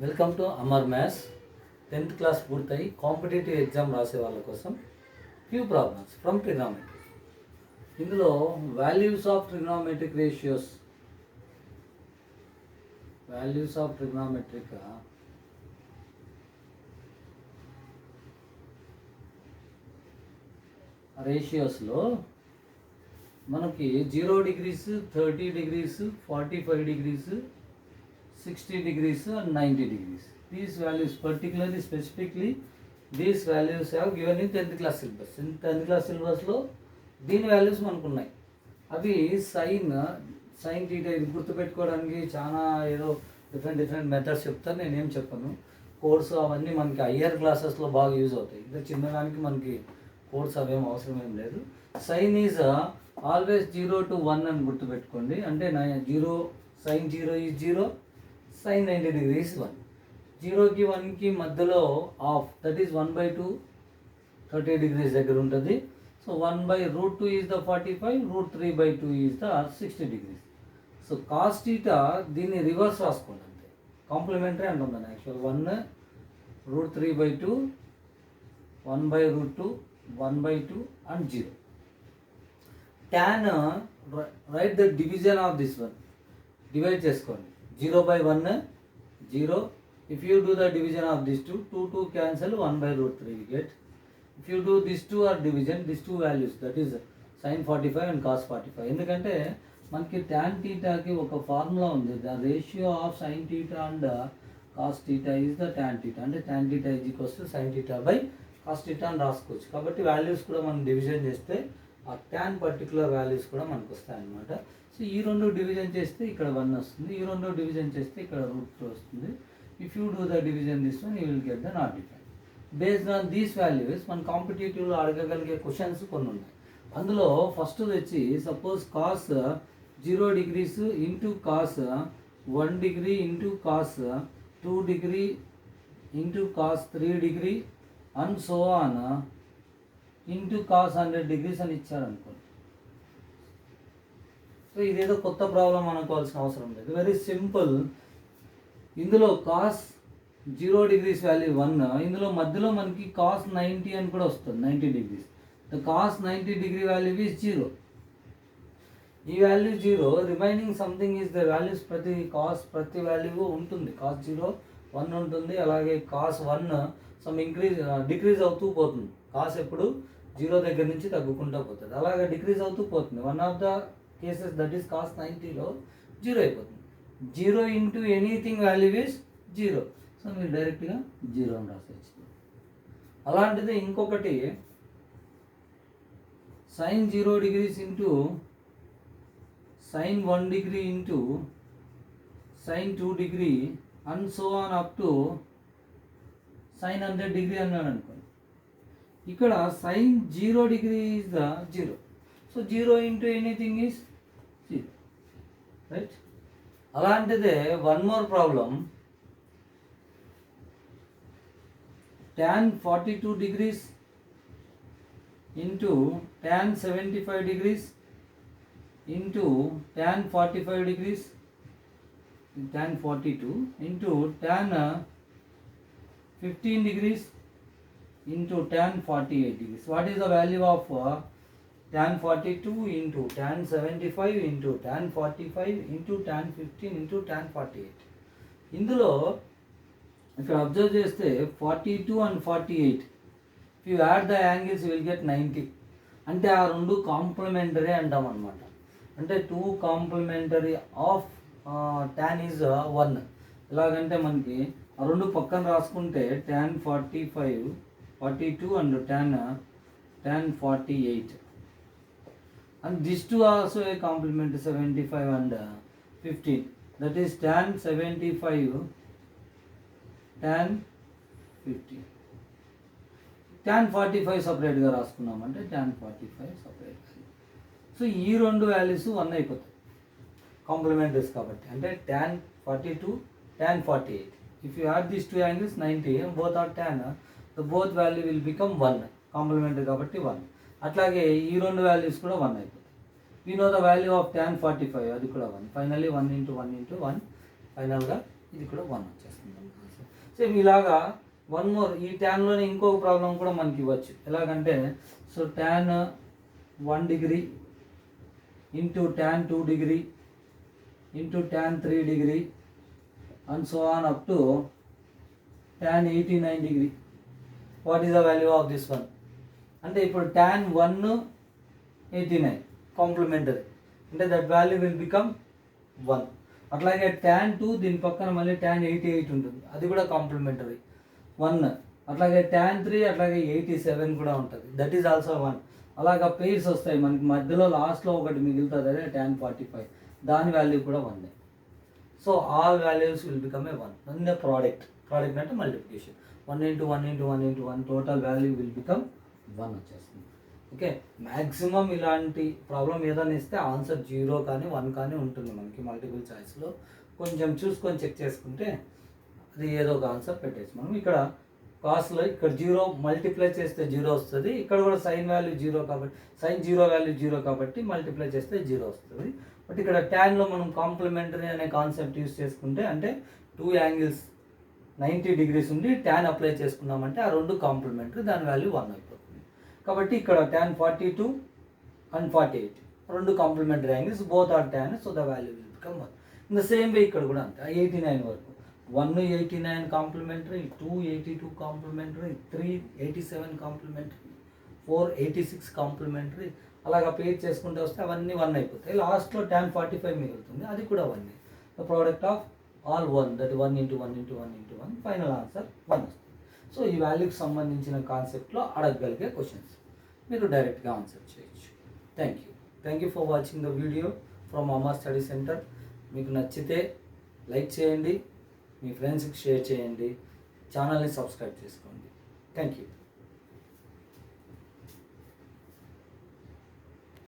Welcome to Amar maths. 10th class పూర్తయి competitive exam రాసే వాళ్ళ కోసం ఫ్యూ ప్రాబ్లమ్స్ ఫ్రమ్ ట్రిగ్నామెట్రీ. ఇందులో values of trigonometric ratios, values of trigonometric రేషియోస్లో మనకి 0 degrees, 30 degrees, 45 degrees, 60 degrees and 90 degrees. These values, particularly specifically these values have given in 10th class syllabus. In 10th class syllabus లో దీని values మనకు ఉన్నాయి. అవి sine theta, ఇది గుర్తుపెట్టుకోవడానికి చాలా ఏదో డిఫరెంట్ మెథడ్స్ చెప్తాను, నేనేం చెప్పను. కోడ్స్ అవన్నీ మనకి హయ్యర్ క్లాసెస్లో బాగా యూజ్ అవుతాయి. ఇంకా చిన్నదానికి మనకి కోడ్స్ అవేం అవసరం ఏం లేదు. సైన్ ఈజ్ ఆల్వేస్ 0 to 1 అని గుర్తుపెట్టుకోండి. అంటే 0 సైన్ 0 ఈజ్ 0, సైన్ 90 degrees 1. 0కి 1కి మధ్యలో ఆఫ్, దట్ ఈస్ 1/2, 30 degrees దగ్గర ఉంటుంది. So 1/√2 is the 45, √3/2 is the 60 degrees. So cos theta దీన్ని రివర్స్ రాసుకోండి అంతే, complementary అంటుందని. Actual 1√3/2, 1/√2, 1/2 and 0. Tan, write the division of this one, divide చేసుకోండి. 0/1 0. If you do the division of these two, 2 cancel, 1/√3 we get. If you do these two are division, these two values, that is sin 45 and cos 45. ఎందుకంటే మనకి tan థీటాకి ఒక formula ఉంది, the ratio of sin theta and cos theta is the tan theta. అంటే tan theta is equals to sin theta by cos theta అని రాసుకోవచ్చు. కాబట్టి values కూడా మనం డివిజన్ చేస్తే ఆ tan పర్టికులర్ వాల్యూస్ కూడా మనకు వస్తాయి అన్నమాట. సో ఈ రెండు డివిజన్ చేస్తే ఇక్కడ 1 వస్తుంది, ఈ రెండు డివిజన్ చేస్తే ఇక్కడ √2 వస్తుంది. If you do the division this one, you will get the not define. Based on these values మన కాంపిటేటివ్లో అడగగలిగే క్వశ్చన్స్ కొన్ని ఉన్నాయి. అందులో ఫస్ట్ వచ్చి suppose cos 0 degrees into cos 1 degree into cos 2 degree into cos 3 degree and so on into cos 100 degrees అని ఇచ్చారనుకోండి. So ఇదేదో కొత్త problem అనుకోవాల్సిన అవసరం లేదు, వెరీ సింపుల్. ఇందులో కాస్ 0 degrees వాల్యూ 1, ఇందులో మధ్యలో మనకి కాస్ 90 అని కూడా వస్తుంది, 90 degrees. The cause 90 degree value is 0. ఈ value 0, remaining something is the values. ప్రతి వాల్యూ ఉంటుంది. కాస్ 0 1 ఉంటుంది, అలాగే కాస్ 1 సమ్ డిక్రీజ్ అవుతూ పోతుంది. కాస్ ఎప్పుడు 0 దగ్గర నుంచి తగ్గుకుంటూ పోతుంది, అలాగే డిక్రీజ్ అవుతూ పోతుంది. One of the cases that is cos 90లో 0 అయిపోతుంది. 0 into anything value is 0. So మీరు డైరెక్ట్గా 0 అని రాసేచ్చు. అలాంటిది ఇంకొకటి sine 0 degrees into sine 1 degree into sine 2 degree and so on up to sine 100 degree అన్నాడు అనుకోండి. ఇక్కడ sine 0 degree is the 0. So 0 into anything is 0, right? అలాంటిదే one more problem. tan 42 degrees into tan 75 degrees into tan 45 degrees, tan 42 into tan 15 degrees into tan 48 degrees. What is the value of tan 42 into tan 75 into tan 45 into tan 15 into tan 48? ఇందులో ఇక్కడ observe చేస్తే 42 and 48, if you add the angles will get 90. అంటే ఆ రెండు complementary అంటాం అనమాట. అంటే 2 complementary of tan is 1. ఎలాగంటే మనకి ఆ రెండు పక్కన రాసుకుంటే tan 45 42 and tan 48, and these two also a complement 75 and 15, that is tan 75 tan 50. tan 45 సపరేట్గా రాసుకున్నామంటే tan 45 సపరేట్. సో ఈ రెండు వాల్యూస్ 1 అయిపోతాయి కాంప్లిమెంటరీస్ కాబట్టి. అంటే tan 42 tan 48, if you add these 2 angles 90, both are tan, the both value will become 1, complementary కాబట్టి 1. అట్లాగే ఈ రెండు వాల్యూస్ కూడా 1 అయిపోతాయి. We know the value of tan 45, అది కూడా 1. ఫైనల్లీ 1 into 1 into 1, ఫైనల్గా ఇది కూడా 1 వచ్చేస్తుంది ఆన్సర్. సేమ్ ఇలాగా వన్ మోర్ ఈ ట్యాన్లోనే ఇంకొక ప్రాబ్లం కూడా మనకి ఇవ్వచ్చు. ఎలాగంటే so tan 1 degree into tan 2 degree into tan 3 degree and so on up to tan 89 degree. What is the value of this one అంటే ఇప్పుడు tan 1 89 కాంప్లిమెంటరీ అంటే దట్ వాల్యూ విల్ బికమ్ 1. అట్లాగే tan 2 దీని పక్కన మళ్ళీ tan 88 ఉంటుంది, అది కూడా కాంప్లిమెంటరీ 1. అట్లాగే tan 3 అట్లాగే 87 కూడా ఉంటుంది, దట్ ఈజ్ ఆల్సో 1. అలాగా పెయిర్స్ వస్తాయి మనకి, మధ్యలో లాస్ట్లో ఒకటి మిగులుతుంది, అదే tan 45, దాని వాల్యూ కూడా 1. So all values will become a 1. అన్న ప్రోడక్ట్ అంటే multiplication 1 into 1 into 1 into 1 total value will become 1 వచ్చేస్తుంది. ఓకే, మ్యాక్సిమం ఇలాంటి ప్రాబ్లం ఏదైనా ఇస్తే ఆన్సర్ 0 కానీ 1 కానీ ఉంటుంది మనకి మల్టిపుల్ చాయిస్లో. కొంచెం చూసుకొని చెక్ చేసుకుంటే అది ఏదో ఒక ఆన్సర్ పెట్టేసి మనం ఇక్కడ కాస్ట్లో ఇక్కడ 0 మల్టిప్లై చేస్తే 0 వస్తుంది, ఇక్కడ కూడా సైన్ వాల్యూ 0 కాబట్టి సైన్ 0 వాల్యూ 0 కాబట్టి మల్టిప్లై చేస్తే 0 వస్తుంది. బట్ ఇక్కడ ట్యాన్లో మనం కాంప్లిమెంటరీ అనే కాన్సెప్ట్ యూస్ చేసుకుంటే అంటే 2 యాంగిల్స్ 90 డిగ్రీస్ ఉండి ట్యాన్ అప్లై చేసుకున్నామంటే ఆ రెండు కాంప్లిమెంటరీ, దాని వాల్యూ 1 అయిపోతుంది. కాబట్టి ఇక్కడ tan 42 and 48 రెండు complementary angles, both are tan, so the value will become 1. In the same way ఇక్కడ కూడా అంతే, 89 వరకు 1 89 కాంప్లిమెంటరీ, 2 82 కాంప్లిమెంటరీ, 3 87 కాంప్లిమెంటరీ, 4 86 కాంప్లిమెంటరీ. అలాగా పేర్ చేసుకుంటూ వస్తే అవన్నీ 1 అయిపోతాయి. లాస్ట్లో tan 45 మిగులుతుంది, అది కూడా 1. The product of all 1, that 1 into 1 into 1 into 1, final answer 1 వస్తుంది. సో ఈ వాల్యూకి సంబంధించిన కాన్సెప్ట్లో అడగగలిగే క్వశ్చన్స్ మీరు డైరెక్ట్గా ఆన్సర్ చేయొచ్చు. Thank you for watching the video from Amar study centre. మీకు నచ్చితే లైక్ చేయండి, మీ ఫ్రెండ్స్కి షేర్ చేయండి, ఛానల్ని సబ్స్క్రైబ్ చేసుకోండి. Thank you.